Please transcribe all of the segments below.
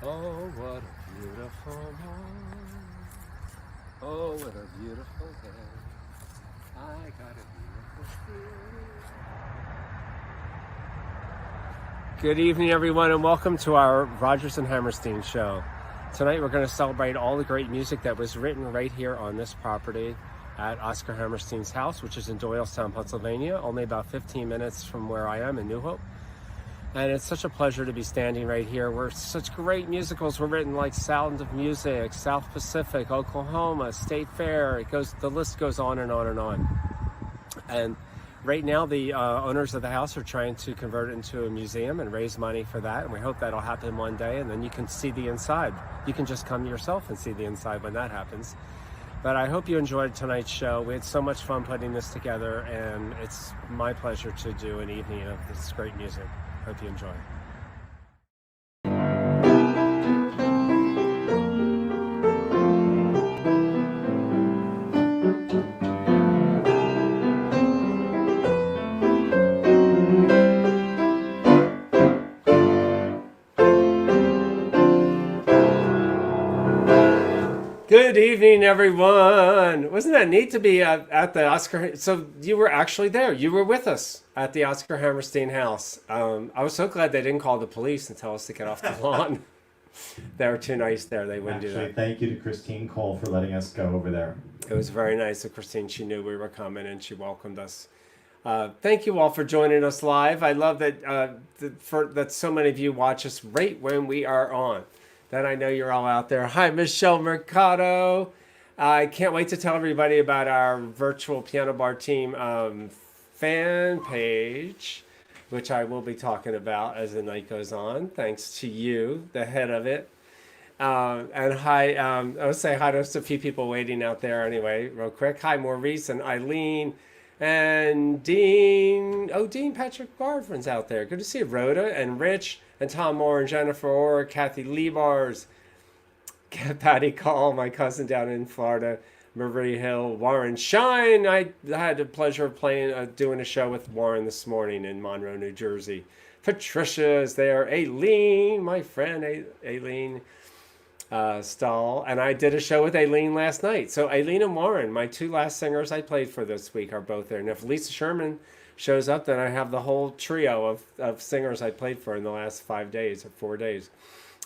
Oh, what a beautiful morning. Oh, what a beautiful day. I got a beautiful feeling. Good evening, everyone, and welcome to our Rodgers and Hammerstein show. Tonight we're going to celebrate all the great music that was written right here on this property at Oscar Hammerstein's house, which is in Doylestown, Pennsylvania, only about 15 minutes from where I am in New Hope. And it's such a pleasure to be standing right here where such great musicals were written, like Sound of Music, South Pacific, Oklahoma, State Fair. The list goes on and on and on. And right now the owners of the house are trying to convert it into a museum and raise money for that. And we hope that'll happen one day. And then you can see the inside. You can just come yourself and see the inside when that happens. But I hope you enjoyed tonight's show. We had so much fun putting this together, and it's my pleasure to do an evening of this great music. Hope you enjoy. Good evening, everyone. Wasn't that neat to be at the Oscar? So you were actually there. You were with us at the Oscar Hammerstein house. I was so glad they didn't call the police and tell us to get off the lawn. They were too nice there. They wouldn't do that. Thank you to Christine Cole for letting us go over there. It was very nice of Christine. She knew we were coming and she welcomed us. Thank you all for joining us live. I love that that so many of you watch us right when we are on. Then I know you're all out there. Hi, Michelle Mercado. I can't wait to tell everybody about our virtual piano bar team fan page, which I will be talking about as the night goes on, thanks to you, the head of it. And hi, I'll say hi to a few people waiting out there anyway, real quick. Hi, Maurice and Eileen and Dean. Oh, Dean Patrick Bardman's out there. Good to see you, Rhoda and Rich. And Tom Moore and Jennifer Orr, Kathy Liebars, Patty Call, my cousin down in Florida, Marie Hill, Warren Shine. I had the pleasure of doing a show with Warren this morning in Monroe, New Jersey. Patricia is there. Aileen, my friend Aileen Stahl. And I did a show with Aileen last night. So Aileen and Warren, my two last singers I played for this week, are both there. And if Lisa Sherman shows up, then I have the whole trio of singers I played for in the last 4 days.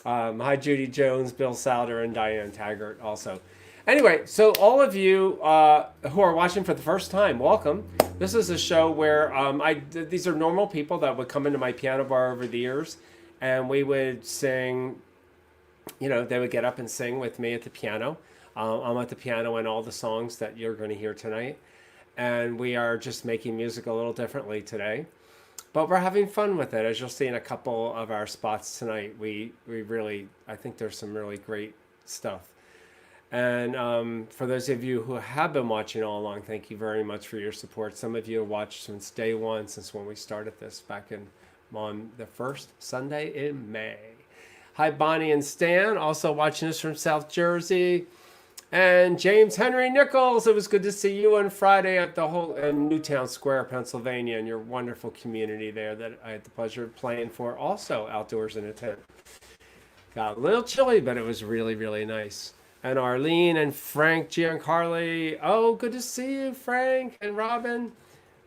Hi, Judy Jones, Bill Souter, and Diane Taggart also. Anyway, so all of you who are watching for the first time, welcome. This is a show where these are normal people that would come into my piano bar over the years, and we would sing, they would get up and sing with me at the piano. I'm at the piano in all the songs that you're going to hear tonight. And we are just making music a little differently today. But we're having fun with it. As you'll see in a couple of our spots tonight, we really, I think there's some really great stuff. And for those of you who have been watching all along, thank you very much for your support. Some of you have watched since day one, since when we started this back on the first Sunday in May. Hi, Bonnie and Stan, also watching us from South Jersey. And James Henry Nichols, it was good to see you on Friday at in Newtown Square, Pennsylvania, and your wonderful community there that I had the pleasure of playing for, also outdoors in a tent. Got a little chilly, but it was really, really nice. And Arlene and Frank Giancarli, oh, good to see you, Frank and Robin.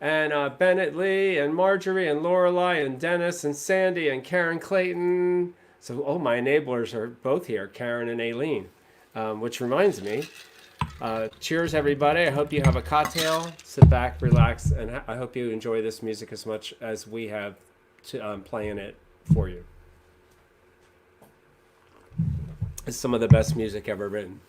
And Bennett Lee and Marjorie and Lorelei and Dennis and Sandy and Karen Clayton. So, my enablers are both here, Karen and Aileen. Which reminds me, cheers everybody. I hope you have a cocktail, sit back, relax, and I hope you enjoy this music as much as we have playing it for you. It's some of the best music ever written.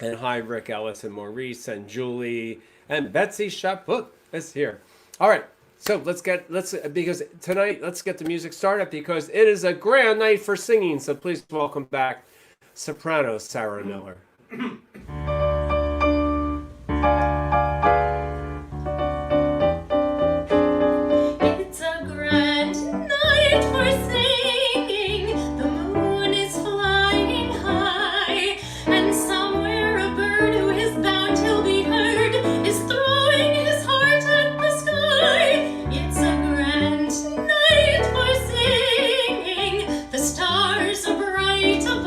And hi, Rick Ellis and Maurice and Julie and Betsy Shaput is here. All right, so because tonight, let's get the music started because it is a grand night for singing. So please welcome back soprano Sarah Miller. It's a grand night for singing. The moon is flying high, and somewhere a bird who is bound to be heard is throwing his heart at the sky. It's a grand night for singing. The stars are bright above.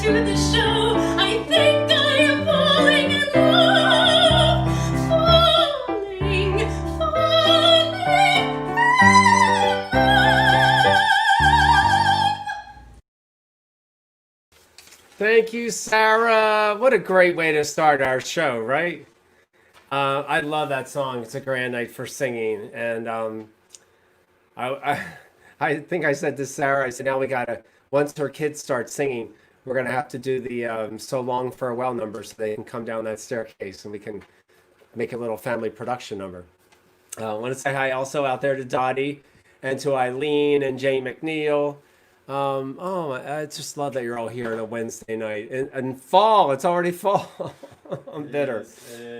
to the show. I think I am falling in love. Falling, falling. Thank you, Sarah. What a great way to start our show, right? I love that song. It's a grand night for singing, and I think I said to Sarah, I said, now we gotta, once her kids start singing, we're gonna have to do the So Long Farewell number so they can come down that staircase and we can make a little family production number. I want to say hi also out there to Dottie and to Eileen and Jane McNeil. I just love that you're all here on a Wednesday night. And fall, it's already fall. I'm bitter.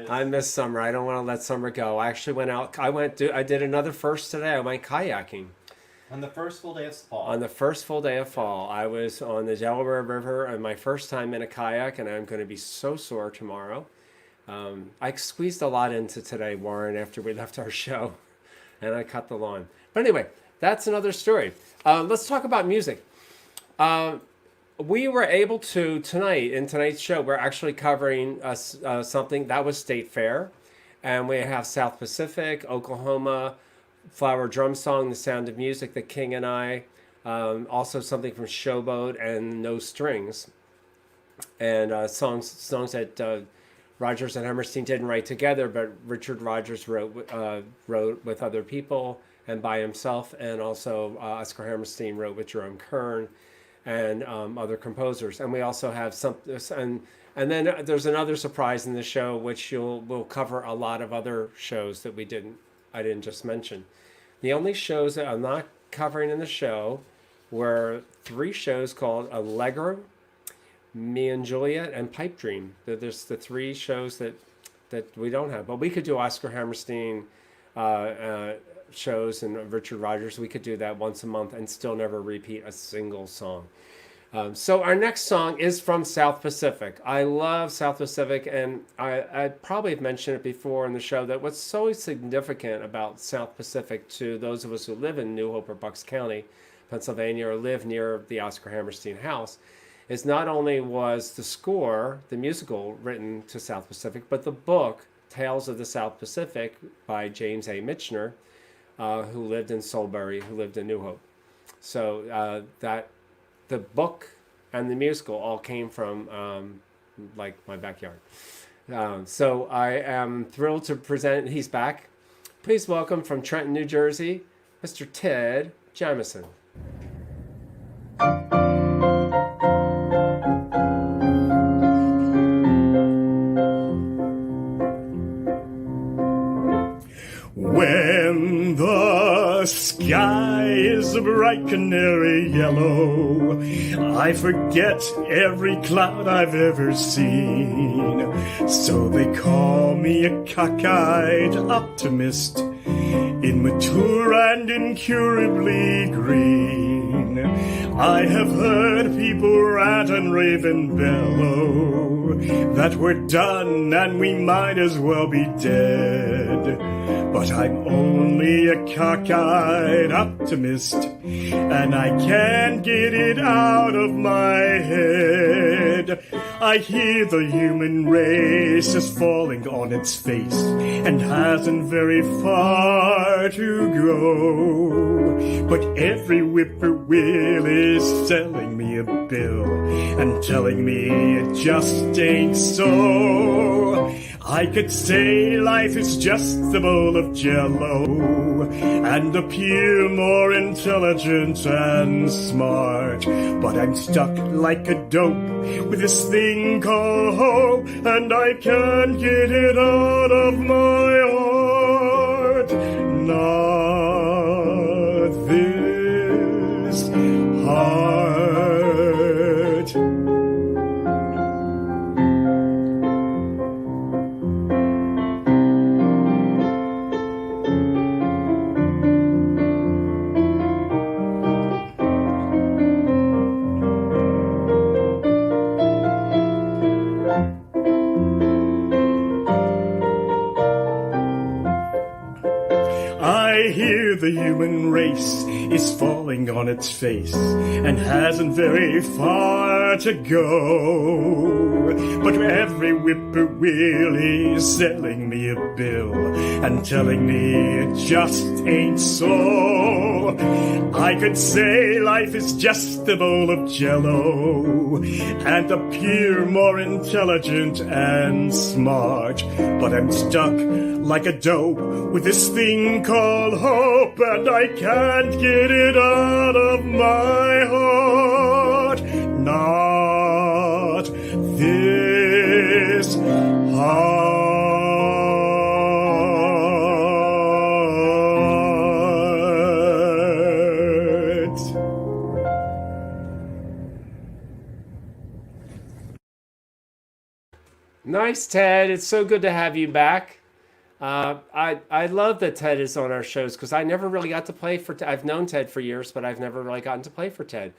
I miss summer. I don't want to let summer go. I actually went out. I did another first today. I went kayaking. On the first full day of fall. On the first full day of fall, I was on the Delaware River and my first time in a kayak, and I'm going to be so sore tomorrow. I squeezed a lot into today, Warren, after we left our show, and I cut the lawn. But anyway, that's another story. Let's talk about music. We were able to, tonight, in tonight's show, we're actually covering something that was State Fair, and we have South Pacific, Oklahoma, Flower Drum Song, The Sound of Music, The King and I, also something from Showboat and No Strings, and songs that Rodgers and Hammerstein didn't write together, but Richard Rodgers wrote with other people and by himself, and also Oscar Hammerstein wrote with Jerome Kern and other composers. And we also have and then there's another surprise in the show, which we'll cover a lot of other shows that I didn't just mention. The only shows that I'm not covering in the show were 3 shows called Allegro, Me and Juliet, and Pipe Dream. There's the 3 shows that we don't have. But we could do Oscar Hammerstein shows and Richard Rodgers. We could do that once a month and still never repeat a single song. So our next song is from South Pacific. I love South Pacific, and I probably have mentioned it before in the show that what's so significant about South Pacific to those of us who live in New Hope or Bucks County, Pennsylvania, or live near the Oscar Hammerstein house, is not only was the score, the musical, written to South Pacific, but the book, Tales of the South Pacific, by James A. Michener, who lived in Solebury, who lived in New Hope. So that the book and the musical all came from like my backyard. So I am thrilled to present, he's back. Please welcome from Trenton, New Jersey, Mr. Ted Jamison. When the sky is a bright canary yellow, I forget every cloud I've ever seen. So they call me a cockeyed optimist, immature and incurably green. I have heard people rant and rave and bellow that we're done and we might as well be dead. But I'm only a cockeyed optimist, and I can't get it out of my head. I hear the human race is falling on its face and hasn't very far to go. But every whippoorwill is selling me a bill and telling me it just ain't so. I could say life is just a bowl of jello and appear more intelligent and smart, but I'm stuck like a dope with this thing called hope, and I can't get it out of my heart. Not this heart. I hear the human race is falling on its face and hasn't very far to go. But every whippoorwill is selling me a bill and telling me it just ain't so. I could say life is just a bowl of jello and appear more intelligent and smart, but I'm stuck like a dope with this thing called hope, and I can't get it out of my heart. Not this heart. Nice, Ted. It's so good to have you back. I love that Ted is on our shows because I never really got to play for Ted. I've known Ted for years, but I've never really gotten to play for Ted.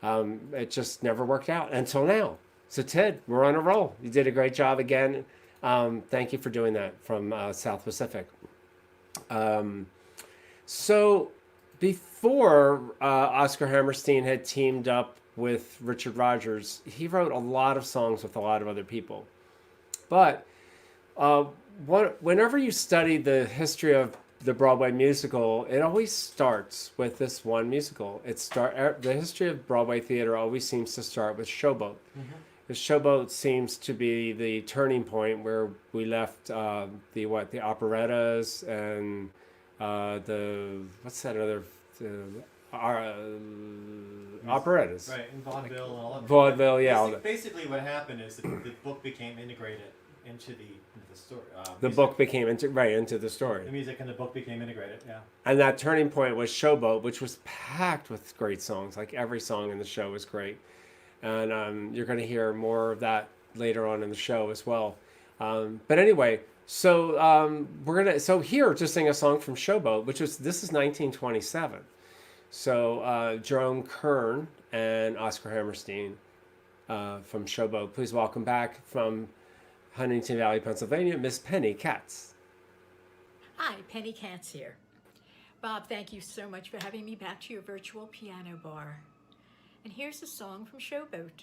It just never worked out until now. So Ted, we're on a roll. You did a great job again. Thank you for doing that from South Pacific. So before Oscar Hammerstein had teamed up with Richard Rodgers, he wrote a lot of songs with a lot of other people. But whenever you study the history of the Broadway musical, it always starts with this one musical. The history of Broadway theater always seems to start with Showboat. Mm-hmm. The Showboat seems to be the turning point where we left the operettas and operettas. Right, and vaudeville and all that. Vaudeville, yeah. Basically, what happened is the book became integrated into the story. The book became into the story. The music and the book became integrated, yeah. And that turning point was Showboat, which was packed with great songs. Like every song in the show was great. And you're going to hear more of that later on in the show as well. But anyway, so here to sing a song from Showboat, this is 1927. So Jerome Kern and Oscar Hammerstein from Showboat. Please welcome back from Huntington Valley, Pennsylvania, Miss Penny Katz. Hi, Penny Katz here. Bob, thank you so much for having me back to your virtual piano bar. And here's a song from Showboat.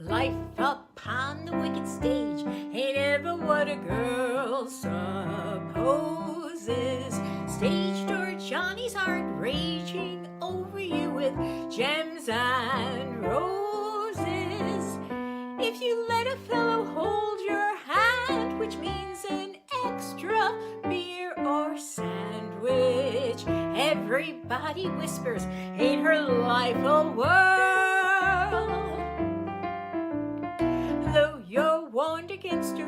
Life upon the wicked stage ain't ever what a girl supposes. Stage door Johnny's heart raging over you with gems and roses. If you let a fellow hold your hand, which means an extra beer or sandwich, everybody whispers, ain't her life a whirl? Though you're warned against a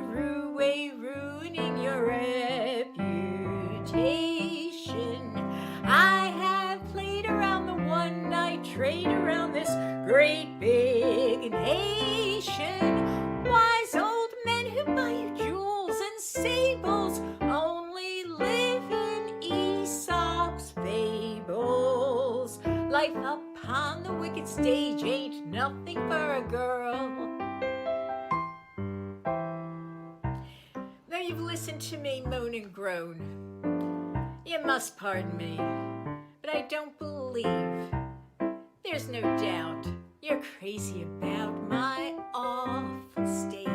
way ruining your reputation, I have played around the one night trade around this great big nation. Wise old men who buy you jewels and sables only live in Aesop's fables. Life upon the wicked stage ain't nothing for a girl. Now you've listened to me moan and groan. You must pardon me, but I don't believe, there's no doubt, you're crazy about my awful stage.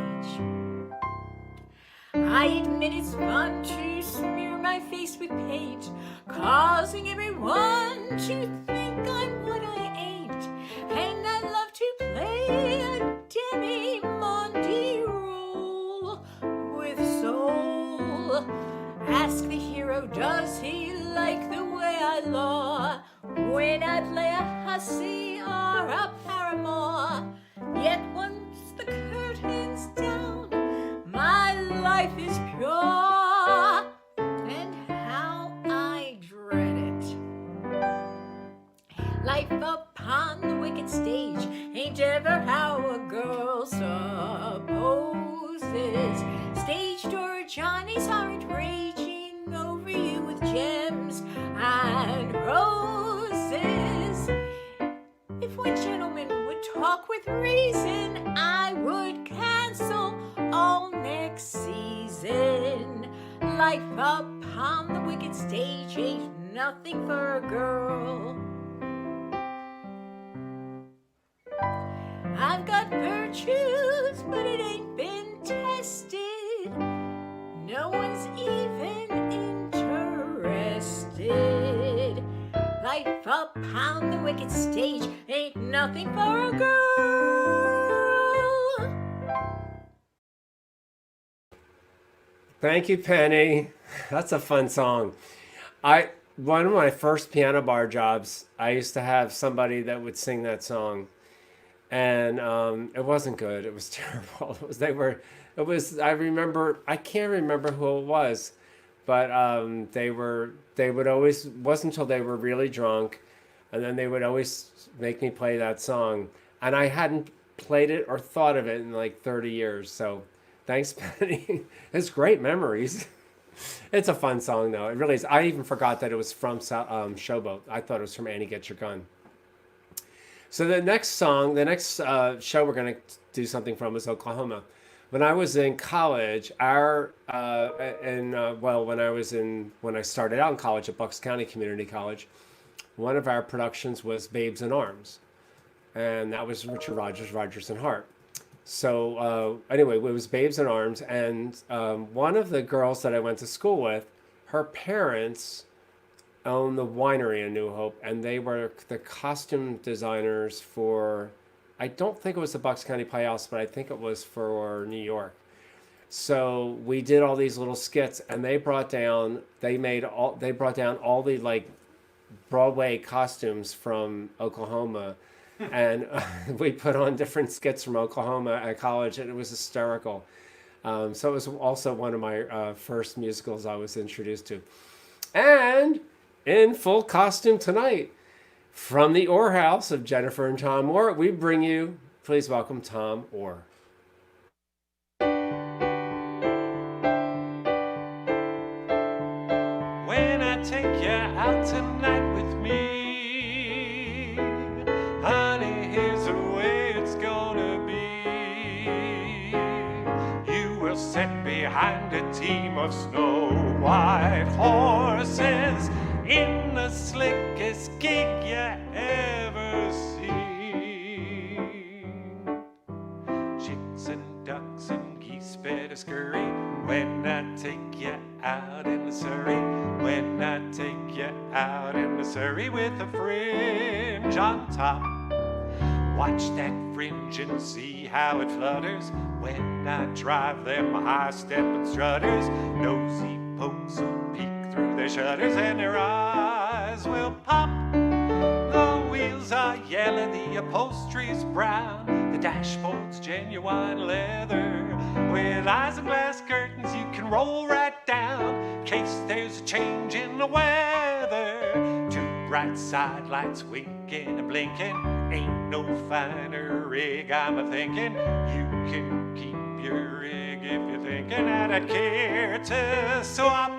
I admit it's fun to smear my face with paint, causing everyone to think I'm what I ain't. And I love to play a demi-monde role with soul. Ask the hero, does he like the way I law when I play a hussy or a paramour? Yet once the curtain's down, my life is pure, and how I dread it. Life upon the wicked stage ain't ever how a girl supposes. Stage door Johnny's heart raging over you with gems and roses. If one gentleman would talk with reason, I would cancel all next season. Life upon the wicked stage ain't nothing for a girl. I've got virtues, but it ain't been tested. No one's even interested. Life upon the wicked stage ain't nothing for a girl. Thank you, Penny. That's a fun song. One of my first piano bar jobs, I used to have somebody that would sing that song, and it wasn't good. It was terrible. I remember. I can't remember who it was, but they would always. Wasn't until they were really drunk, and then they would always make me play that song, and I hadn't played it or thought of it in like 30 years. So, thanks, Penny. It's great memories. It's a fun song, though. It really is. I even forgot that it was from Showboat. I thought it was from Annie Get Your Gun. So the next song, the next show we're going to do something from is Oklahoma. When I was in college, when I started out in college at Bucks County Community College, one of our productions was Babes in Arms, and that was Richard Rodgers and Hart. So anyway, it was Babes in Arms, and one of the girls that I went to school with, her parents owned the winery in New Hope, and they were the costume designers for, I don't think it was the Bucks County Playhouse, but I think it was for New York. So we did all these little skits, and they brought down all the like Broadway costumes from Oklahoma. And we put on different skits from Oklahoma at college, and it was hysterical. So it was also one of my first musicals I was introduced to. And in full costume tonight, from the Orr House of Jennifer and Tom Orr, we bring you, please welcome Tom Orr. When I take you out tonight with me, honey, here's the way it's gonna be. You will sit behind a team of snow white horses in the slickest gig you ever see. Chicks and ducks and geese better scurry when I take you out in the Surrey. When I take you out in the Surrey with a fringe on top. Watch that fringe and see how it flutters when I drive them high-stepping strutters. Nosy pokes will peek through their shutters and their eyes will pop. The wheels are yellow, the upholstery's brown, the dashboard's genuine leather. With eyes and glass curtains you can roll right down in case there's a change in the weather. Two bright side lights winking and blinking, ain't no finer rig I'm a-thinking. You can keep your rig if you're thinking that I'd care to swap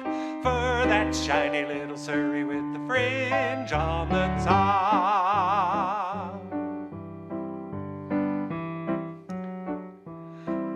for that shiny little Surrey with the fringe on the top.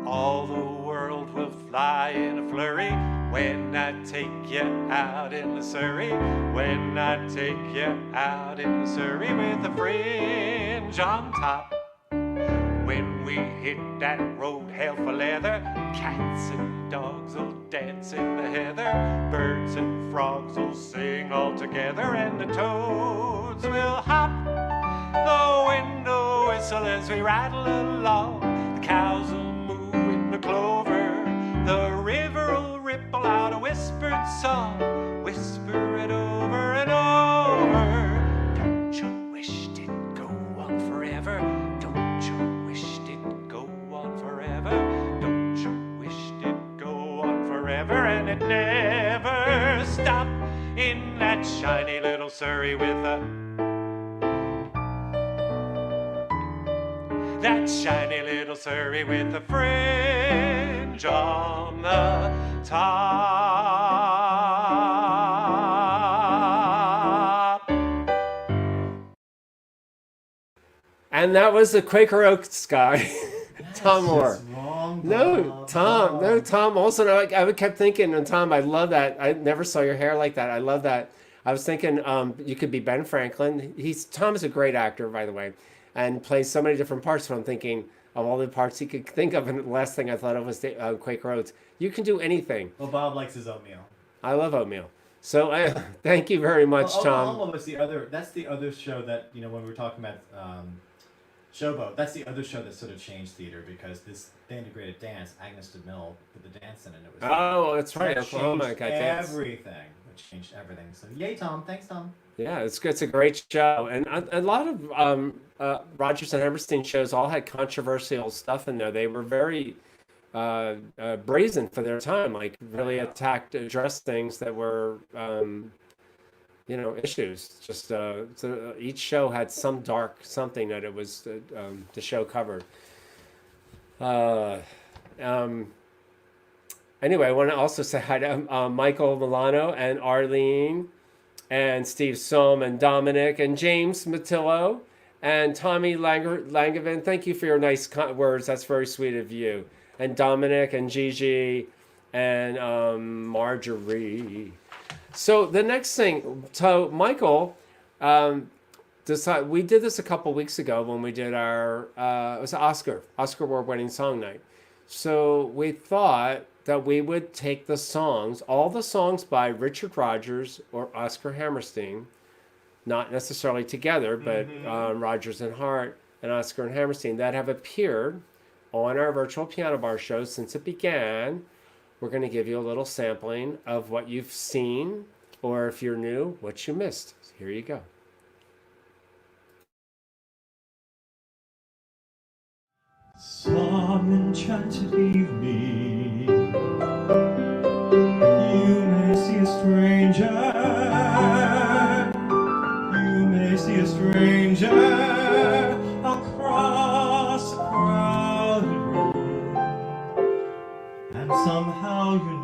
All the world will fly in a flurry when I take you out in the Surrey. When I take you out in the Surrey with the fringe on top. When we hit that road hell for leather, cats and dogs will dance in the heather, birds and frogs will sing all together, and the toads will hop. The wind will whistle as we rattle along, the cows will moo in the clover, the river will ripple out a whispered song, whisper it over and over. Don't you wish it'd go on forever? Don't you wish it'd go on forever? Don't you wish it'd go on forever? And it never stop in that shiny little Surrey with that shiny little Surrey with the fringe on the top. And that was the Quaker Oats guy, Tom Orr. That's wrong, No, Bob. Tom. No, Tom. Also, I kept thinking, and Tom, I love that. I never saw your hair like that. I love that. I was thinking you could be Ben Franklin. Tom is a great actor, by the way, and plays so many different parts. So I'm thinking of all the parts he could think of, and the last thing I thought of was Quaker Oats. You can do anything. Well, Bob likes his oatmeal. I love oatmeal. So thank you very much, Tom. Oklahoma was the other. That's the other show that when we were talking about Showboat. That's the other show that sort of changed theater because they integrated dance. Agnes DeMille put the dance in, and it was. Oh, that's right. That Oklahoma changed got dance. everything. It changed everything. So yay, Tom! Thanks, Tom. Yeah, it's a great show, and a lot of Rodgers and Hammerstein shows all had controversial stuff in there. They were very brazen for their time, like really addressed things that were issues. Just so each show had some dark something that it was the show covered. Anyway, I want to also say hi to Michael Milano and Arlene and Steve Sohm and Dominic and James Matillo and Tommy Langevin. Thank you for your nice words. That's very sweet of you. And Dominic and Gigi and Marjorie. So the next thing, so Michael, we did this a couple weeks ago when we did our, it was Oscar Award-winning song night. So we thought that we would take the songs, all the songs by Richard Rodgers or Oscar Hammerstein, not necessarily together, but Rodgers and Hart and Oscar and Hammerstein that have appeared on our virtual piano bar show since it began. We're going to give you a little sampling of what you've seen, or if you're new, what you missed. Here you go. Some enchanted evening, you may see a stranger. You may see a stranger across a crowded room, and somehow you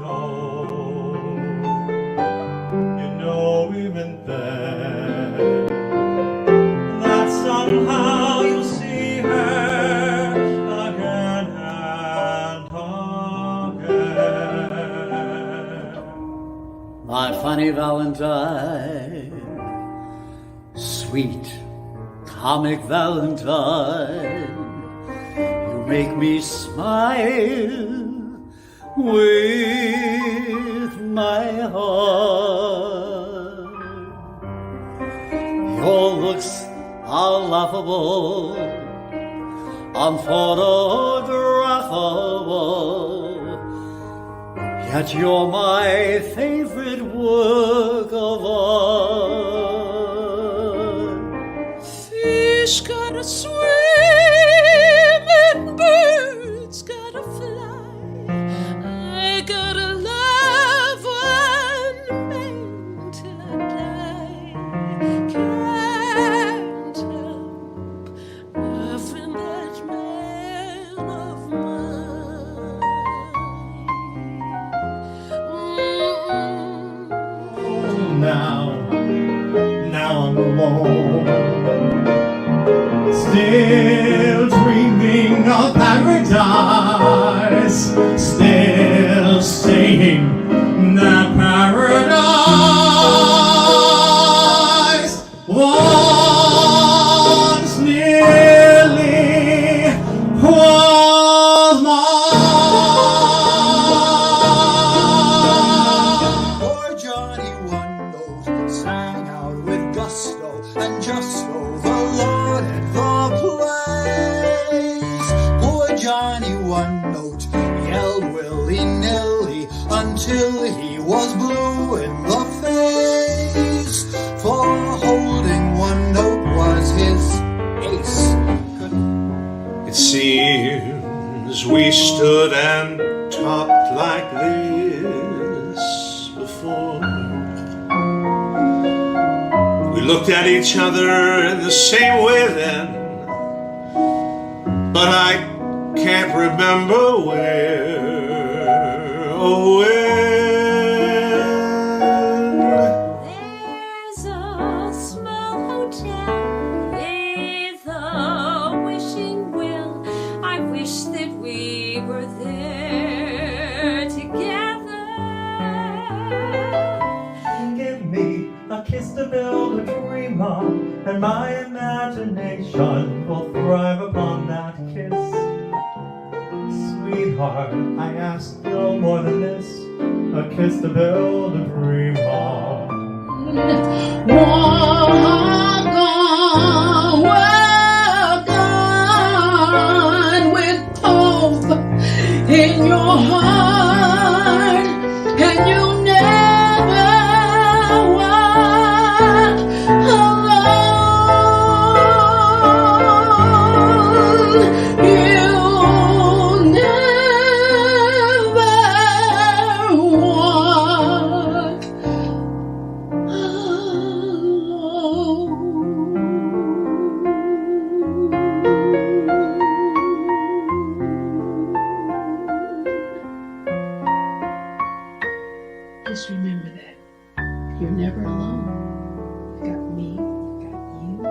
know even then, that somehow you'll see her again and again. My funny Valentine, sweet comic Valentine, you make me smile with my heart. Your looks are laughable, unphotographable, yet you're my favorite work of art. Fish gotta swim and birds gotta fly. I gotta love one man till I die. Can't help loving that man of mine. Now I'm alone, still dreaming of paradise, still saying that paradise once nearly was mine. Poor Johnny One Note sang out with gusto, and just so the Lord at the place. Poor Johnny One Note yelled willy-nilly until he was blue in the face, for holding one note was his ace. It seems we stood and talked like this before. We looked at each other in the same way then, but I can't remember where, oh when. There's a small hotel with a wishing well. I wish that we were there together. Give me a kiss build a dream on, and my imagination will thrive upon that kiss. Sweetheart, I ask no more than this, a kiss to build a dream on. Walk on with hope in your heart, and you never walk alone. You'll never walk Just remember that. You're never alone. You've got me, you've got you, you've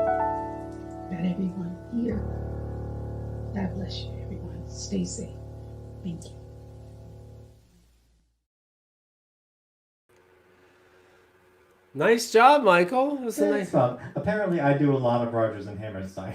got everyone here. God bless you, everyone. Stay safe. Thank you. Nice job, Michael. It was a nice. Apparently, I do a lot of Rodgers and Hammerstein.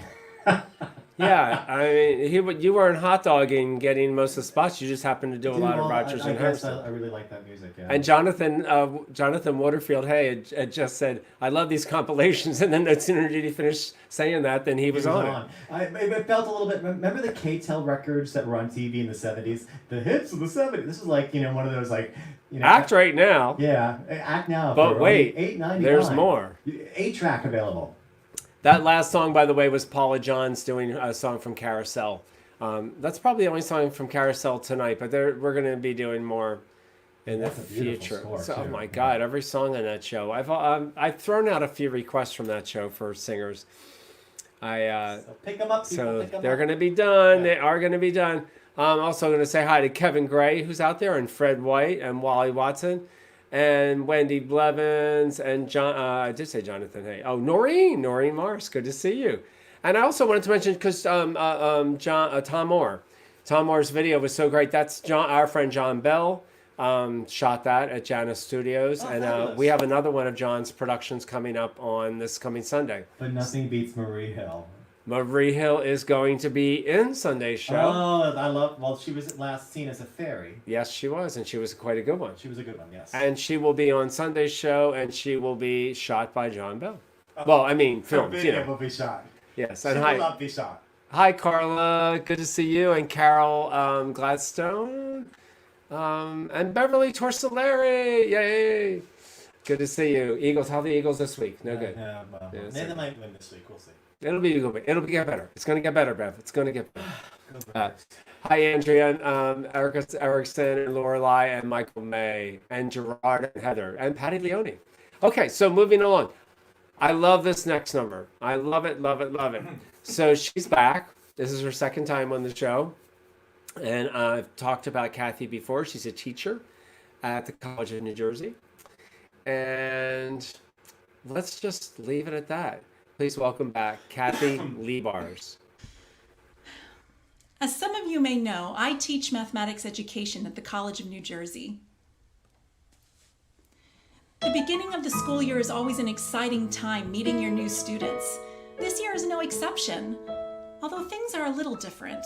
Yeah, I mean, you weren't hot dogging getting most of the spots. You just happened to do a lot of Rodgers and Hammerstein. I really like that music. Yeah. And Jonathan Waterfield Hay had just said, "I love these compilations," and then no sooner did he finish saying that than he was on it. It felt a little bit. Remember the K-Tel records that were on TV in the '70s? The hits of the '70s. This is like one of those like. Act Right Now. Yeah, Act Now. But wait, $8.99. there's more. 8-track available. That last song, by the way, was Paula Johns doing a song from Carousel. That's probably the only song from Carousel tonight, but we're going to be doing more in the future. Oh my God, every song on that show. I've thrown out a few requests from that show for singers. So pick them up. So they're going to be done. Yeah. They are going to be done. I'm also going to say hi to Kevin Gray, who's out there, and Fred White, and Wally Watson, and Wendy Blevins, and John. I did say Jonathan Hay. Oh, Noreen Morris. Good to see you. And I also wanted to mention because Tom Moore's video was so great. That's our friend John Bell. Shot that at Janus Studios, and we have another one of John's productions coming up on this coming Sunday. But nothing beats Marie Hill. Marie Hill is going to be in Sunday's show. Oh, I love. Well, she was last seen as a fairy. Yes, she was, and she was quite a good one. She was a good one, yes. And she will be on Sunday's show, and she will be shot by John Bell. Well, I mean, filmed. Her video will be shot. Yes, and she will not be shot. Hi, Carla. Good to see you, and Carol Gladstone, and Beverly Torcelleri. Yay! Good to see you, Eagles. How are the Eagles this week? No good. Maybe they might win this week. We'll see. It'll get better. It's going to get better, Bev. It's going to get better. Hi, Andrea, and Erica Erickson, and Lorelei, and Michael May, and Gerard, and Heather, and Patty Leone. Okay, so moving along. I love this next number. I love it, love it, love it. So she's back. This is her second time on the show. And I've talked about Kathy before. She's a teacher at the College of New Jersey. And let's just leave it at that. Please welcome back Kathy Liebars. As some of you may know, I teach mathematics education at the College of New Jersey. The beginning of the school year is always an exciting time meeting your new students. This year is no exception, although things are a little different.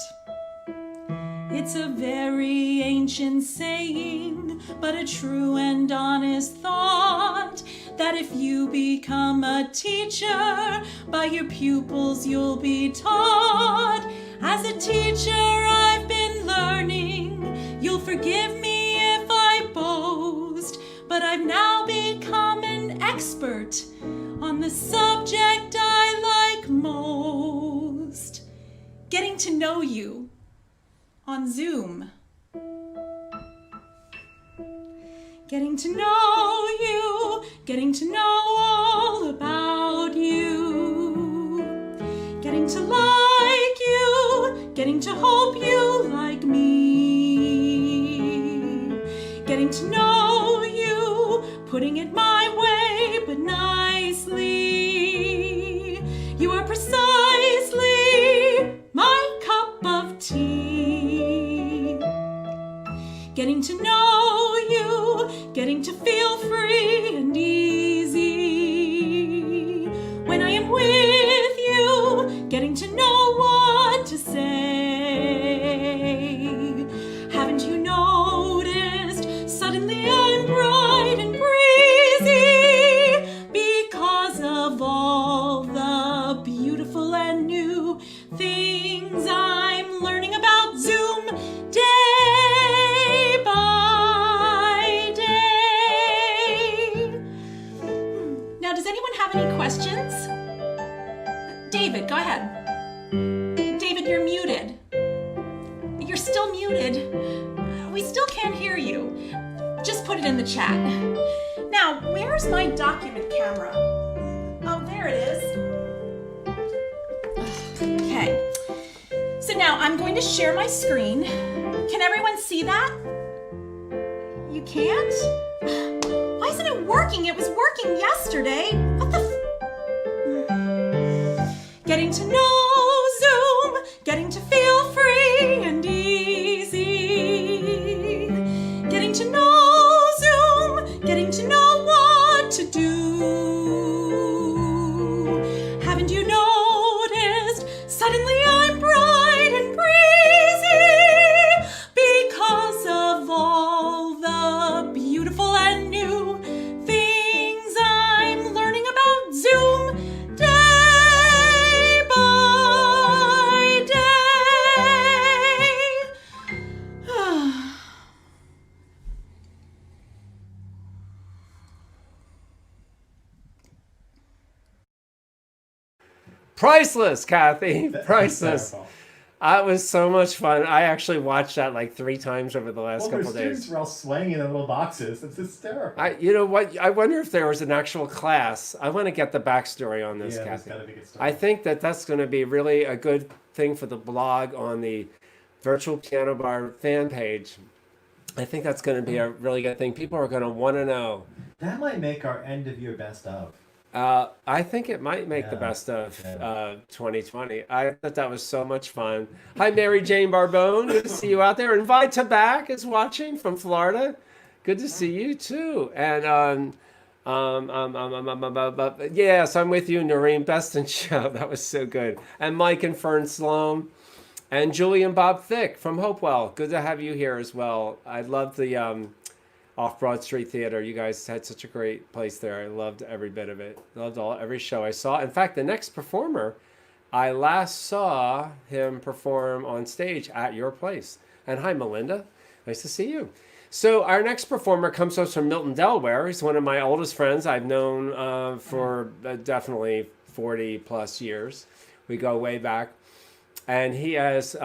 It's a very ancient saying, but a true and honest thought, that if you become a teacher, by your pupils you'll be taught. As a teacher I've been learning, you'll forgive me if I boast, but I've now become an expert on the subject I like most. Getting to know you on Zoom. Getting to know you, getting to know all about you. Getting to like you, getting to hope you like me. Getting to know you, putting it my way but nicely. You are precisely my cup of tea. Getting to know you, getting to feel free and easy. getting to know what to say. Haven't you noticed? Suddenly I'm bright and breezy because of all the beautiful and new things I'm learning about Zoom day by day. Now, does anyone have any questions? David, go ahead. David, you're muted. You're still muted. We still can't hear you. Just put it in the chat. Now, where's my document camera? Oh, there it is. Okay. So now I'm going to share my screen. Can everyone see that? You can't? Why isn't it working? It was working yesterday. What the Getting to know Zoom, getting to feel free and easy. Getting to know Zoom, getting to know what to do. Haven't you noticed? Suddenly I'm bright and breezy because of all the beautiful and new things I'm learning about Zoom day by day. Priceless, Kathy. Priceless. Hysterical. It was so much fun. I actually watched that like 3 times over the last Well, couple her students days. were all swaying in their little boxes. It's hysterical. You know what? I wonder if there was an actual class. I want to get the backstory on this, Yeah, there's Kathy. gotta be a good story. I think that that's going to be really a good thing for the blog on the Virtual Piano Bar fan page. I think that's going to be a really good thing. People are going to want to know. That might make our end of year best of. I think it might make the best of 2020. I thought that was so much fun. Hi, Mary Jane Barbone. Good to see you out there. And Vi Tabac is watching from Florida. Good to see you too. And yes, I'm with you, Noreen. Best in show. That was so good. And Mike and Fern Sloan. And Julie and Bob Thick from Hopewell. Good to have you here as well. I love the off Broad Street Theater. You guys had such a great place there. I loved every bit of it. Loved every show I saw. In fact, the next performer, I last saw him perform on stage at your place. And hi, Melinda. Nice to see you. So our next performer comes to us from Milton, Delaware. He's one of my oldest friends. I've known for definitely 40 plus years. We go way back. And he has,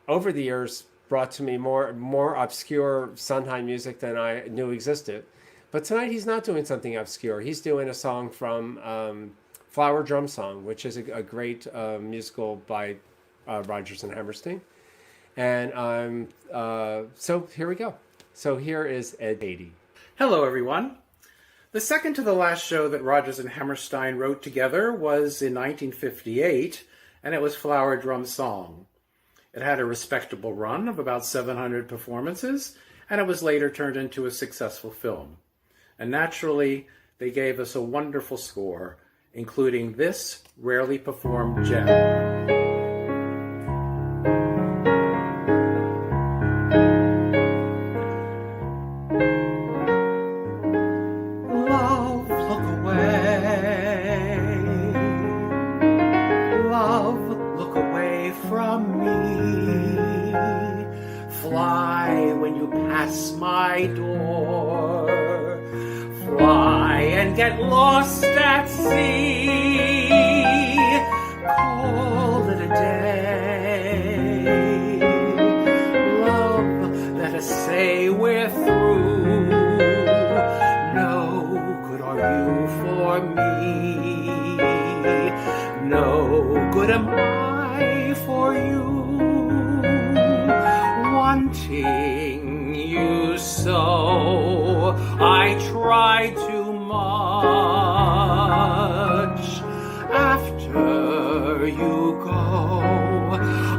over the years, brought to me more obscure Sondheim music than I knew existed. But tonight he's not doing something obscure. He's doing a song from Flower Drum Song, which is a great musical by Rodgers and Hammerstein. And so here we go. So here is Ed Beatty. Hello, everyone. The second to the last show that Rodgers and Hammerstein wrote together was in 1958, and it was Flower Drum Song. It had a respectable run of about 700 performances, and it was later turned into a successful film. And naturally, they gave us a wonderful score, including this rarely performed gem. Love, look away. Love, look away from me. Fly when you pass my door. Fly and get lost at sea. Call it a day. Love, let us say we're through. No good are you for me. No good am I for you. Wanting you so, I try too much. After you go,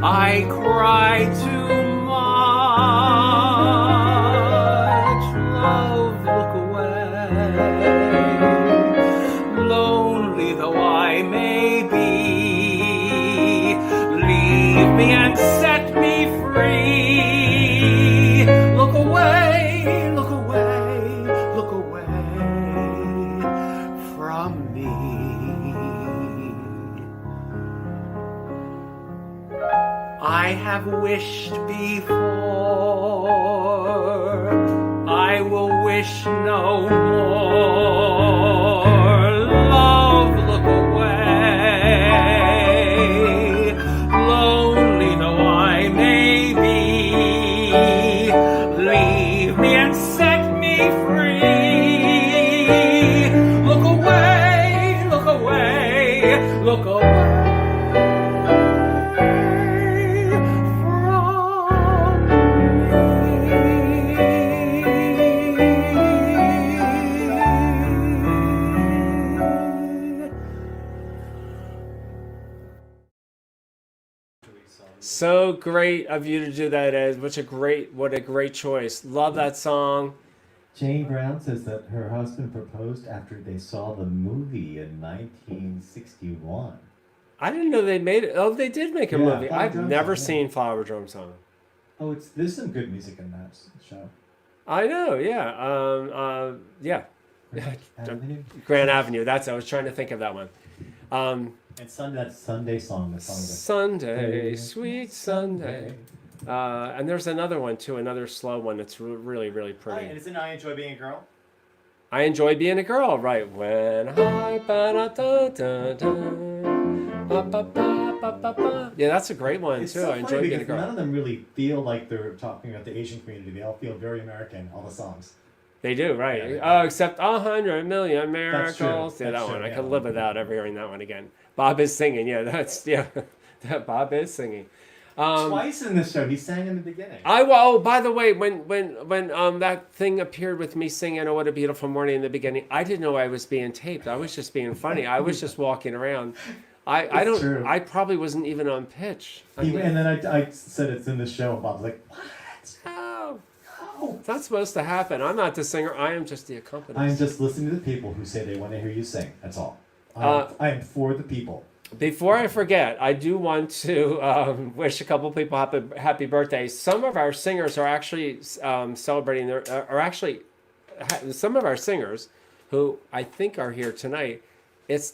I cry too much. Love, look away. Lonely though I may be, I have wished before. I will wish no more. Love, look away. Lonely though I may be, leave me and set me free. Look away, look away, look away. So great of you to do that, Ed. What a great choice. Love that song. Jane Brown says that her husband proposed after they saw the movie in 1961. I didn't know they made it. Oh, they did make a Yeah, movie. Flower I've Drum never Song, seen Flower Drum Song. Oh, there's some good music in that show. I know, yeah. Yeah. Avenue? Grand Avenue. I was trying to think of that one. And that Sunday song. The song Sunday, sweet Sunday. And there's another one too, another slow one that's really, really pretty. And isn't I Enjoy Being a Girl? I enjoy being a girl, right? When I yeah, that's a great one It's too. so I enjoy funny being a because none girl. of them really feel like they're talking about the Asian community. They all feel very American, all the songs. They do, right? Yeah. Oh, except 100 million miracles. true. Yeah, That's that true, one. I yeah. could live without ever hearing that one again. Bob is singing. Yeah, Bob is singing. Twice in this show, he sang in the beginning. By the way, when that thing appeared with me singing "Oh What a Beautiful Morning" in the beginning, I didn't know I was being taped. I was just being funny. I was just walking around. True. I probably wasn't even on pitch. And then I said it's in the show, and Bob's like, "What? No, No, it's not supposed to happen. I'm not the singer. I am just the accompanist. I'm just listening to the people who say they want to hear you sing. That's all. I am for the people." Before I forget, I do want to wish a couple people happy birthday. Some of our singers are actually celebrating some of our singers who I think are here tonight.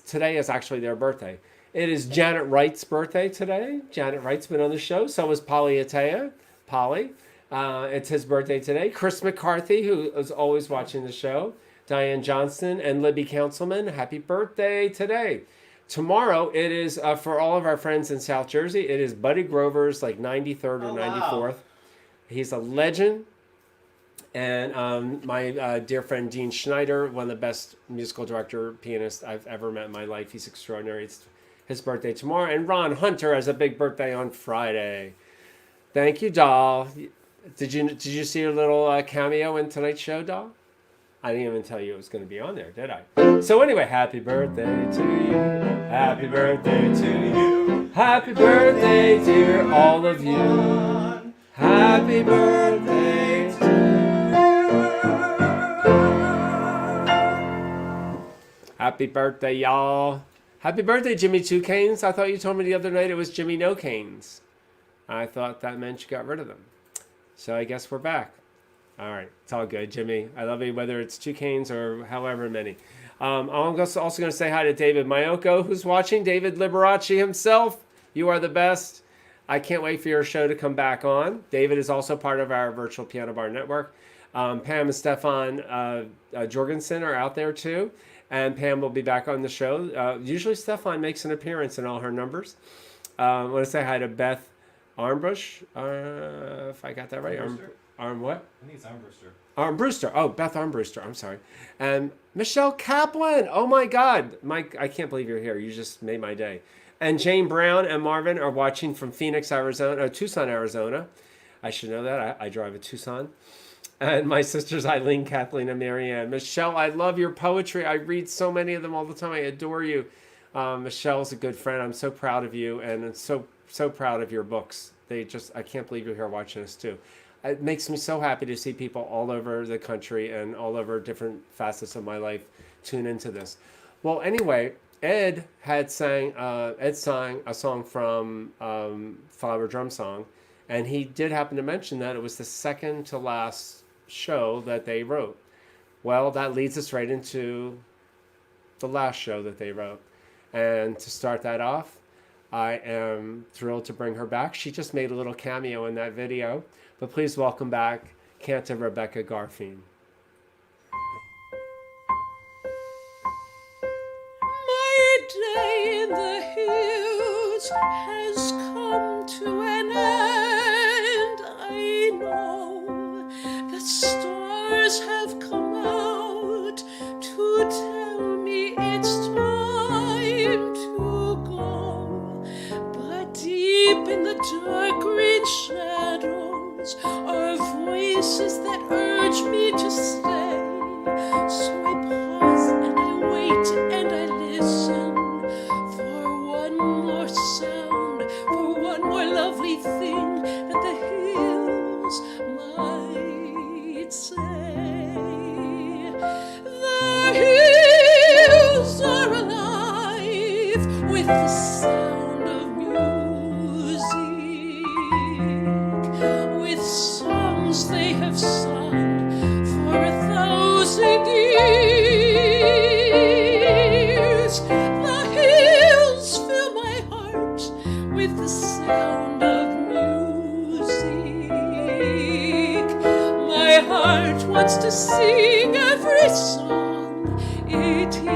Today is actually their birthday. It is Janet Wright's birthday today. Janet Wright's been on the show. So is Polly Atea. Polly. It's his birthday today. Chris McCarthy, who is always watching the show. Diane Johnston and Libby Councilman. Happy birthday today. Tomorrow, it is, for all of our friends in South Jersey, it is Buddy Grover's 93rd or 94th. Wow. He's a legend. And my dear friend Dean Schneider, one of the best musical director, pianists I've ever met in my life. He's extraordinary. It's his birthday tomorrow. And Ron Hunter has a big birthday on Friday. Thank you, Doll. Did you see your little cameo in tonight's show, Doll? I didn't even tell you it was going to be on there, did I? So anyway, happy birthday to you. Happy birthday to you. Happy birthday, dear all of you. Happy birthday to you. Happy birthday, y'all. Happy birthday, Jimmy Two Canes. I thought you told me the other night it was Jimmy No Canes. I thought that meant you got rid of them. So I guess we're back. All right, it's all good, Jimmy. I love you, whether it's 2 canes or however many. I'm also going to say hi to David Mayoko, who's watching. David Liberace himself, you are the best. I can't wait for your show to come back on. David is also part of our virtual piano bar network. Pam and Stefan Jorgensen are out there too, and Pam will be back on the show. Usually Stefan makes an appearance in all her numbers. I want to say hi to Beth Armbrush, if I got that right. Arm what? I think it's Armbruster. Armbruster. Oh, Beth Armbruster. I'm sorry. And Michelle Kaplan. Oh my God. Mike, I can't believe you're here. You just made my day. And Jane Brown and Marvin are watching from Tucson, Arizona. I should know that. I drive a Tucson. And my sisters Eileen, Kathleen, and Marianne. Michelle, I love your poetry. I read so many of them all the time. I adore you. Michelle's a good friend. I'm so proud of you, and I'm so proud of your books. I can't believe you're here watching us too. It makes me so happy to see people all over the country and all over different facets of my life tune into this. Well, anyway, Ed sang a song from Flower Drum Song, and he did happen to mention that it was the second to last show that they wrote. Well, that leads us right into the last show that they wrote. And to start that off, I am thrilled to bring her back. She just made a little cameo in that video. But please welcome back Cantor Rebecca Garfien. My day in the hills has come to an end. I know the stars have come out to tell me it's time to go. But deep in the dark green shadows are voices that urge me to stay. So I pause and I wait and I listen for one more sound, for one more lovely thing that the hills might say. The hills are alive with the sound of music, with songs they have sung for 1,000 years. The hills fill my heart with the sound of music. My heart wants to sing every song it hears.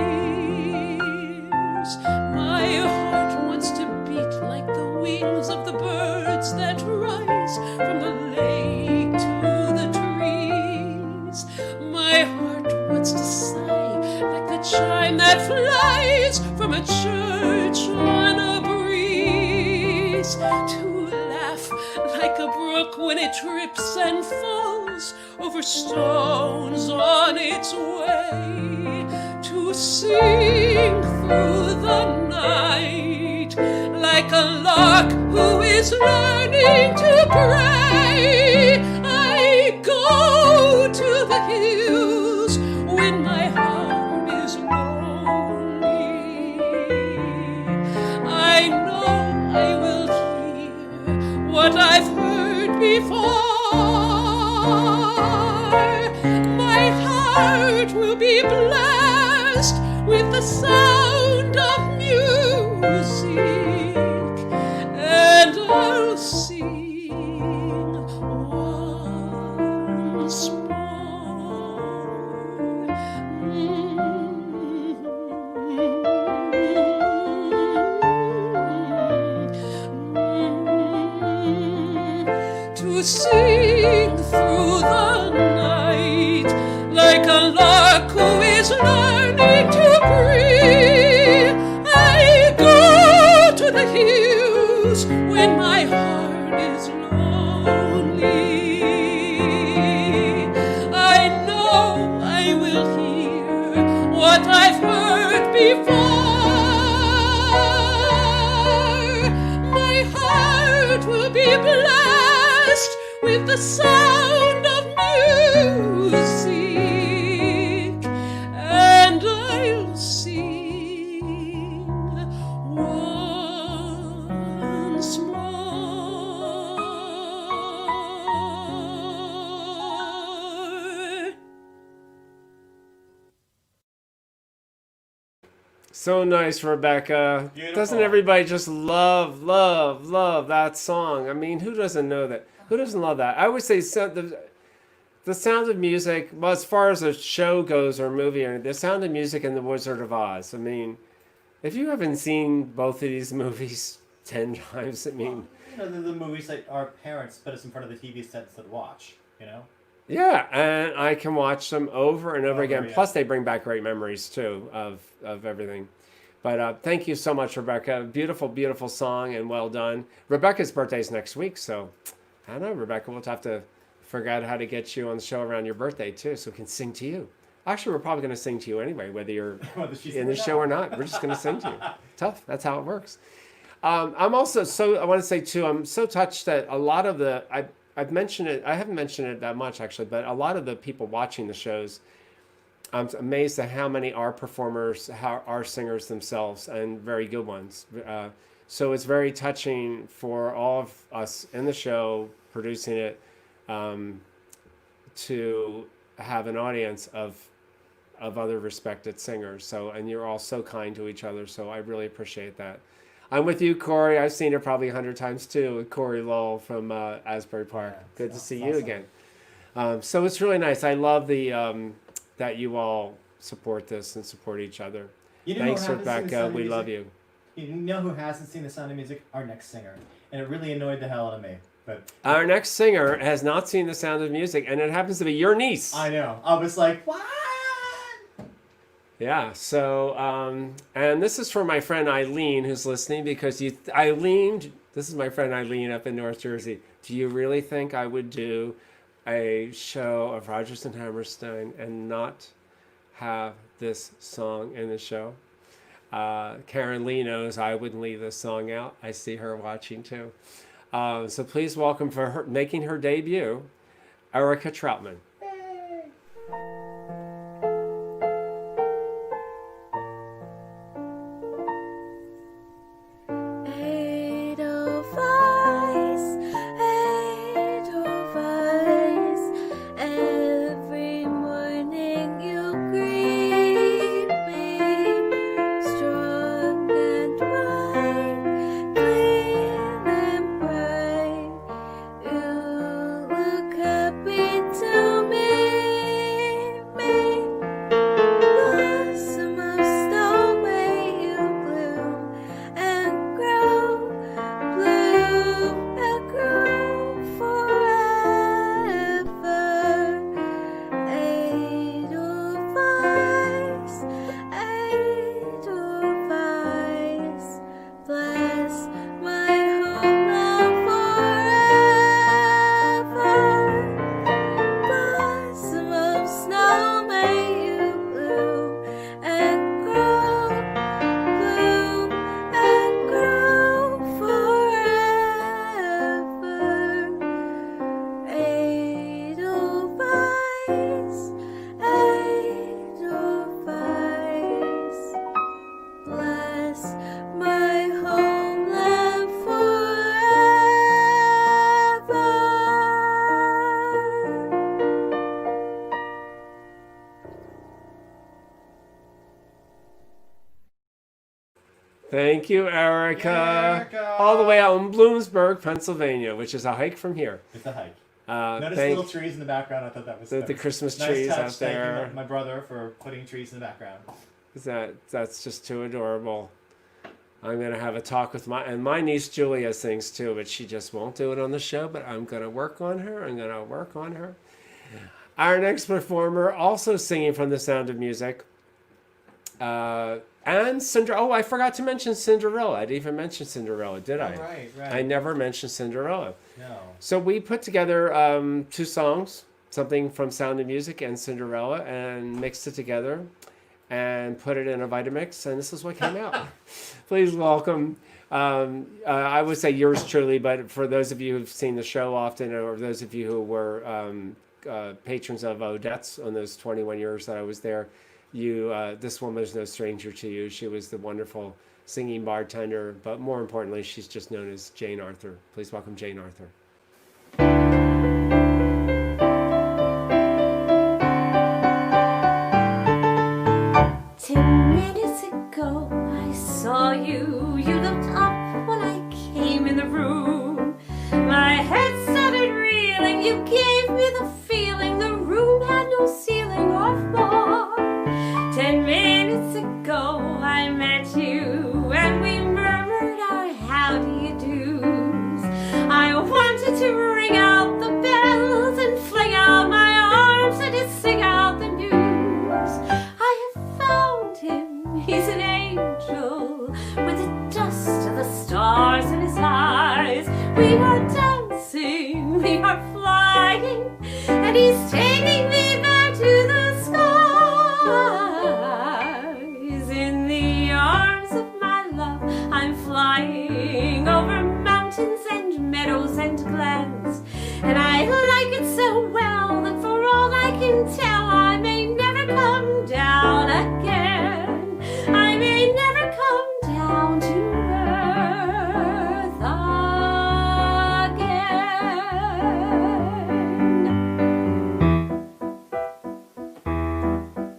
My heart wants to beat like the wings of the birds that rise from the lake to the trees. My heart wants to sigh like the chime that flies from a church on a breeze. To laugh like a brook when it trips and falls over stones on its way. To sing through the night like a lark who is learning to pray. I go to the hills when my heart is lonely. I know I will hear what I've heard before. My heart will be blessed with the sound of music, and I'll sing once more. To sing through the night like a lark who is learning to breathe. I go to the hills when my heart is lonely. I know I will hear what I've heard before. My heart will be blessed with the sound of music, and I'll sing once more. So nice, Rebecca. Beautiful. Doesn't everybody just love that song? I mean, who doesn't know that? Who doesn't love that? I always say the Sound of Music, well, as far as a show goes or a movie, or the Sound of Music and The Wizard of Oz. I mean, if you haven't seen both of these movies 10 times, I mean... You know, the movies that our parents put us in front of the TV sets to watch, you know? Yeah, and I can watch them over and over again. Yeah. Plus, they bring back great memories, too, of everything. But thank you so much, Rebecca. Beautiful, beautiful song, and well done. Rebecca's birthday is next week, so I don't know, Rebecca, we'll have to figure out how to get you on the show around your birthday, too, so we can sing to you. Actually, we're probably going to sing to you anyway, whether you're in the show or not. We're just going to sing to you. Tough. That's how it works. I'm also I want to say, too, I'm so touched that a lot of the... I've mentioned it. I haven't mentioned it that much, actually, but a lot of the people watching the shows, I'm amazed at how many are performers, how are singers themselves, and very good ones. So it's very touching for all of us in the show, producing it, to have an audience of other respected singers. So, and you're all so kind to each other. So I really appreciate that. I'm with you, Corey. I've seen her probably 100 times too, with Corey Lowell from Asbury Park. Yeah, Good to it's see awesome. you again. So it's really nice. I love the that you all support this and support each other. You know Thanks, who haven't seen The Rebecca. Sound of We love Music? you. You know who hasn't seen The Sound of Music? Our next singer. And it really annoyed the hell out of me. But Our next singer has not seen The Sound of Music, and it happens to be your niece. I know. I was like, what? Yeah, so, and this is for my friend Eileen who's listening, because Eileen, this is my friend Eileen up in North Jersey. Do you really think I would do a show of Rodgers and Hammerstein and not have this song in the show? Karen Lee knows I wouldn't leave this song out. I see her watching too. So please welcome, for her making her debut, Erica Troutman. Every morning you greet me, strong and bright, clear and bright. You look happy to meet me. Blossom of snow, may you bloom and grow, bloom and grow forever. Edelweiss, bless my homeland forever. Blossom of snow, may you bloom and grow, bloom and grow forever. Edelweiss, Edelweiss, bless my homeland forever. Thank you, Erica. Erica. All the way out in Bloomsburg, Pennsylvania, which is a hike from here. It's a hike. Uh, Notice thank little trees in the background. I thought that was the Christmas nice trees touch. out Thank there. you, my brother, for putting trees in the background. That's just too adorable. I'm gonna have a talk with my niece Julia sings too, but she just won't do it on the show. But I'm gonna work on her. Our next performer, also singing from The Sound of Music, and Cinderella. Oh, I forgot to mention Cinderella. I didn't even mention Cinderella, did I? Right. I never mentioned Cinderella. No. So we put together two songs, something from Sound of Music and Cinderella, and mixed it together and put it in a Vitamix, and this is what came out. Please welcome, I would say yours truly, but for those of you who've seen the show often, or those of you who were patrons of Odette's on those 21 years that I was there, this woman is no stranger to you. She was the wonderful singing bartender, but more importantly, she's just known as Jane Arthur. Please welcome Jane Arthur. 10 minutes ago, I saw you. You looked up when I came in the room. My head started reeling. You gave me the feeling the room had no ceiling or floor. 10 minutes ago, I met you, and we murmured our how do you do's. I wanted to ring out the bells and fling out my arms and just sing out the news. I have found him, he's an angel, with the dust of the stars in his eyes. We are dancing, we are flying, and he's taking me back to the skies. In the arms of my love, I'm flying over mountains and meadows and glens, and I like it so well that for all I can tell, I may never come down again. I may never come down to earth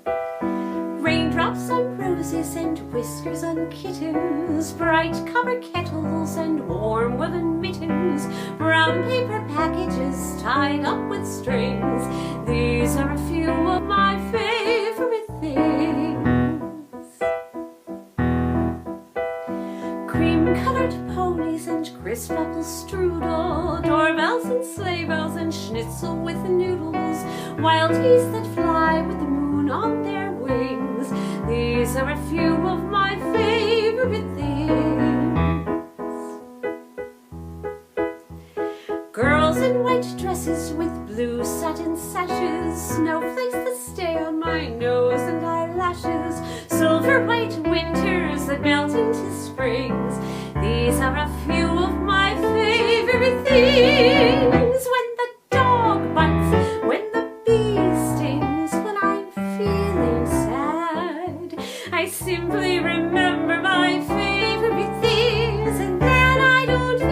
again. Raindrops on roses and whiskers on kittens, those bright copper kettles and warm woven mittens, brown paper packages tied up with strings. These are a few of my favorite things. Cream-colored ponies and crisp apple strudel, doorbells and sleigh bells and schnitzel with noodles, wild geese that fly with the moon on their wings. These are a few of my favorite things. Girls in white dresses with blue satin sashes, snowflakes that stay on my nose and eyelashes, silver white winters that melt into springs. These are a few of my favorite things. When the dog bites, when the bee stings, when I'm feeling sad, I simply remember my favorite things, and then I don't feel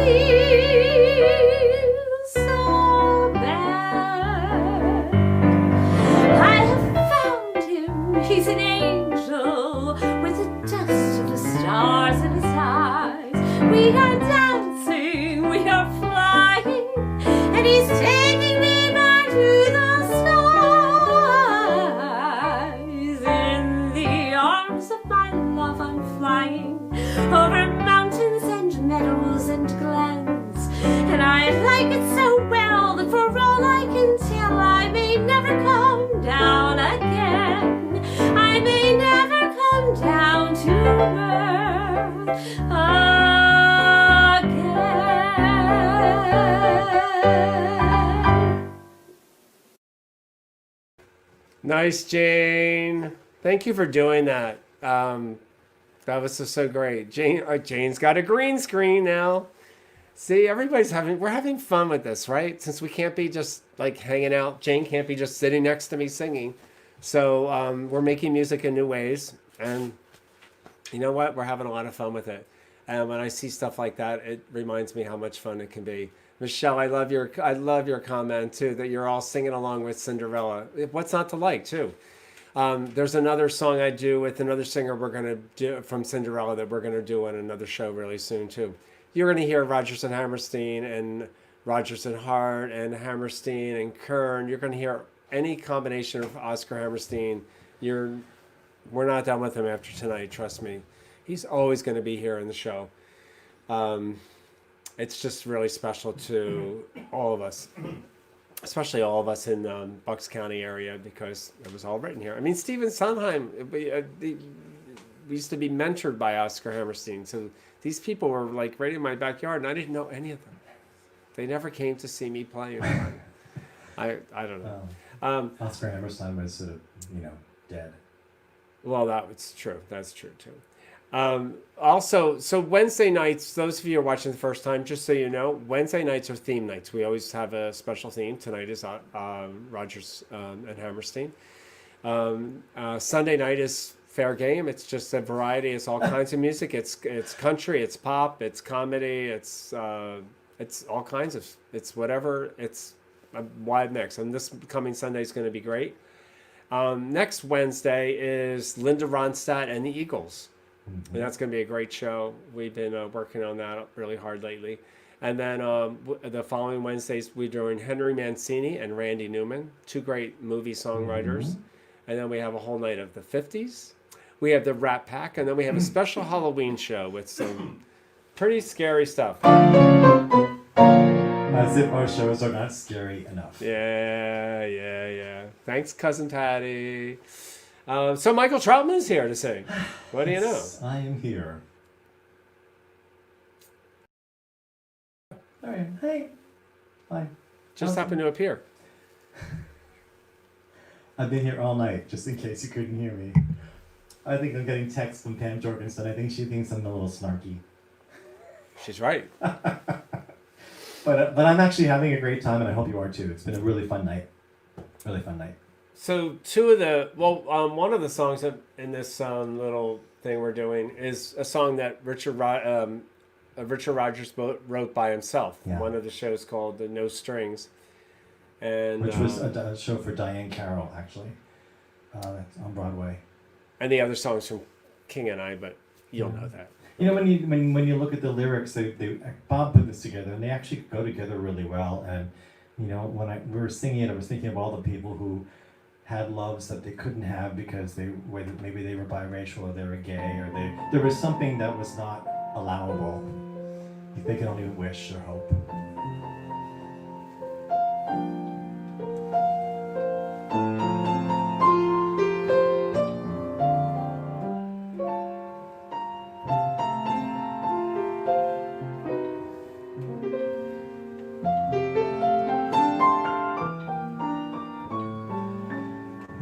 so bad. I have found him, he's an angel with the dust of the stars in his eyes. We are dancing, we are flying, and he's taking me back to the skies. In the arms of my love I'm flying, over mountains and meadows and glens, and I like it so well that for all I can tell, I may never come down again. I may never come down to earth again. Nice, Jane. Thank you for doing that. That was so great. Jane's got a green screen now. See, we're having fun with this, right? Since we can't be just like hanging out. Jane can't be just sitting next to me singing. So we're making music in new ways. And you know what? We're having a lot of fun with it. And when I see stuff like that, it reminds me how much fun it can be. Michelle, I love your comment too, that you're all singing along with Cinderella. What's not to like too? There's another song I do with another singer we're gonna do from Cinderella that we're gonna do on another show really soon too. You're gonna hear Rodgers and Hammerstein and Rodgers and Hart and Hammerstein and Kern. You're gonna hear any combination of Oscar Hammerstein. We're not done with him after tonight, trust me. He's always gonna be here in the show. It's just really special to all of us, especially all of us in Bucks County area, because it was all written here. I mean, Stephen Sondheim, we used to be mentored by Oscar Hammerstein. So these people were like right in my backyard, and I didn't know any of them. They never came to see me play. I don't know. Oscar Hammerstein was sort of, dead. Well, that's true. That's true too. Also, so Wednesday nights, those of you who are watching the first time, just so you know, Wednesday nights are theme nights. We always have a special theme. Tonight is Rodgers and Hammerstein. Sunday night is fair game. It's just a variety. It's all kinds of music. It's country, it's pop, it's comedy, it's all kinds of, it's whatever. It's a wide mix. And this coming Sunday is going to be great. Next Wednesday is Linda Ronstadt and the Eagles. Mm-hmm. And that's going to be a great show. We've been working on that really hard lately. And then the following Wednesdays, we're doing Henry Mancini and Randy Newman, two great movie songwriters. Mm-hmm. And then we have a whole night of the 50s. We have the Rat Pack, and then we have a special Halloween show with some pretty scary stuff. As if our shows are not scary enough. Yeah. Thanks, Cousin Patty. So Michael Troutman is here to sing. What do you know? I am here. All right. Hey. Bye. Just happened to appear. I've been here all night, just in case you couldn't hear me. I think I'm getting texts from Pam Jorgensen. I think she thinks I'm a little snarky. She's right. But I'm actually having a great time, and I hope you are too. It's been a really fun night. Really fun night. So one of the songs in this little thing we're doing is a song that Richard Rodgers wrote by himself. Yeah. One of the shows called the No Strings, and which was a show for Diane Carroll actually, on Broadway. And the other songs from King and I, but you'll know that. You know, when you look at the lyrics, Bob put this together, and they actually go together really well. And you know, when we were singing it, I was thinking of all the people who had loves that they couldn't have because maybe they were biracial or they were gay or there was something that was not allowable. They could only wish or hope.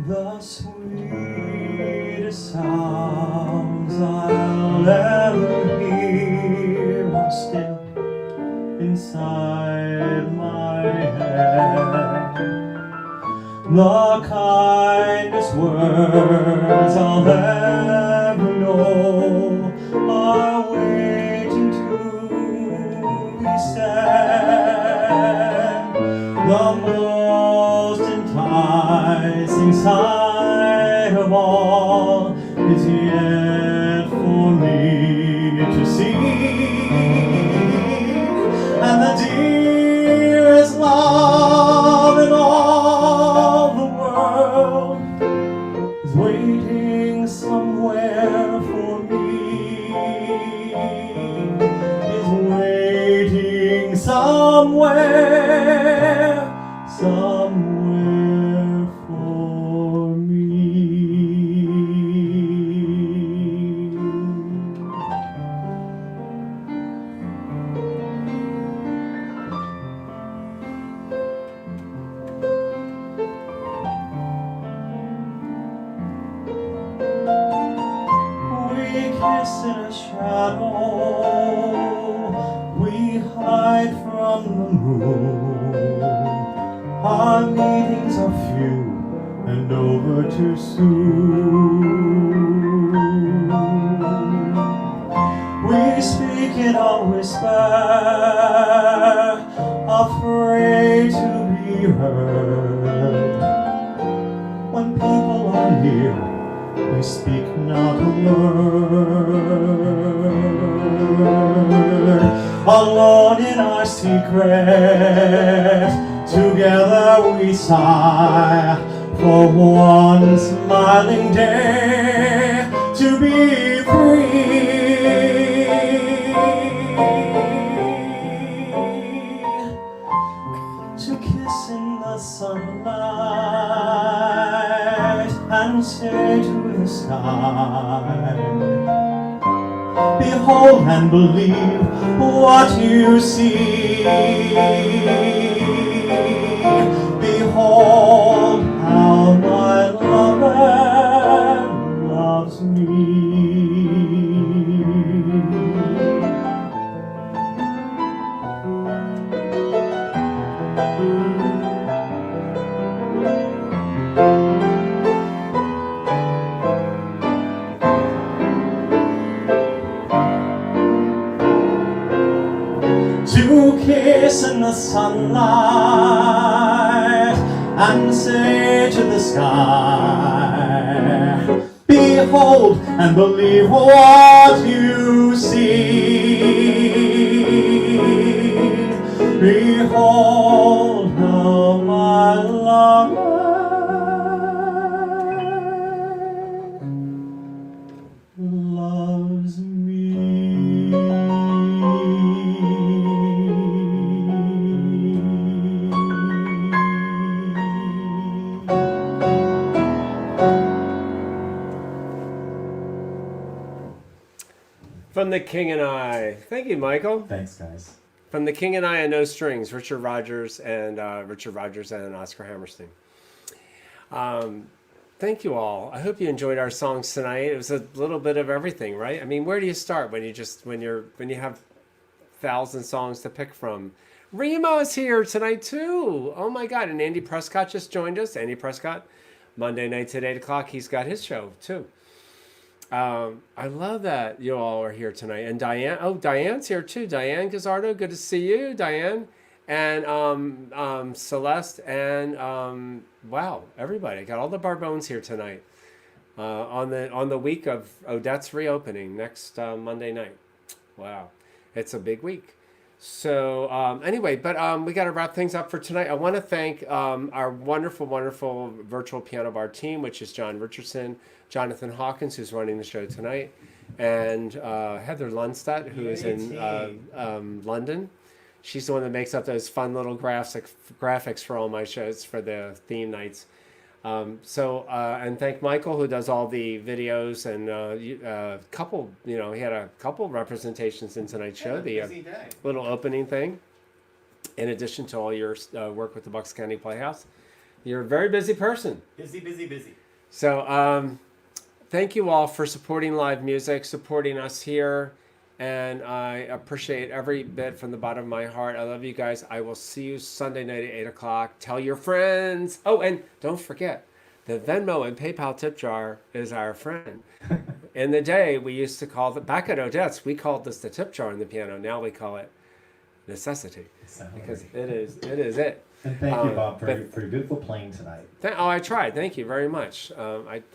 The sweetest sounds I'll ever hear are still inside my head. The kindest words I'll ever know are waiting to be said. The most enticing sight of all is yet for me to see, and the dearest love in all the world is waiting somewhere for me, is waiting somewhere for me. We kiss in a shadow, we hide from the moon. Our meetings are few and over too soon. We speak in a whisper, afraid to be heard. When people are near, we speak not a word. Alone in our secret, together we sigh for one smiling day to be free. To kiss in the sunlight and say to the sky, behold and believe what you see. Behold how my lover loves me. To kiss in the sunlight and say to the sky, behold and believe what you see. Behold how my lover loves me. From the King and I. Thank you, Michael. Thanks, guys. From the King and I and No Strings, Richard Rodgers and Oscar Hammerstein. Thank you all. I hope you enjoyed our songs tonight. It was a little bit of everything, right? I mean, where do you start when you have 1,000 songs to pick from? Remo's here tonight too. Oh my God! And Andy Prescott just joined us. Andy Prescott, Monday nights at 8 o'clock. He's got his show too. I love that you all are here tonight. And Diane, Diane's here too. Diane Gazzardo, good to see you, Diane. And Celeste and wow, everybody. Got all the Barbones here tonight on the week of Odette's reopening next Monday night. Wow. It's a big week. So anyway, but we got to wrap things up for tonight. I want to thank our wonderful, wonderful virtual piano bar team, which is John Richardson, Jonathan Hawkins, who's running the show tonight, and Heather Lundstedt, who is in London. She's the one that makes up those fun little graphics for all my shows for the theme nights. And thank Michael, who does all the videos, and he had a couple representations in tonight's show, the little opening thing, in addition to all your work with the Bucks County Playhouse. You're a very busy person. Busy. So thank you all for supporting live music, supporting us here, and I appreciate every bit from the bottom of my heart. I love you guys. I will see you Sunday night at 8 o'clock. Tell your friends. Oh, and don't forget, the Venmo and PayPal tip jar is our friend. In the day, we used to call back at Odette's, we called this the tip jar in the piano. Now we call it necessity, because it is it. And thank you, Bob, for your beautiful playing tonight. I tried. Thank you very much.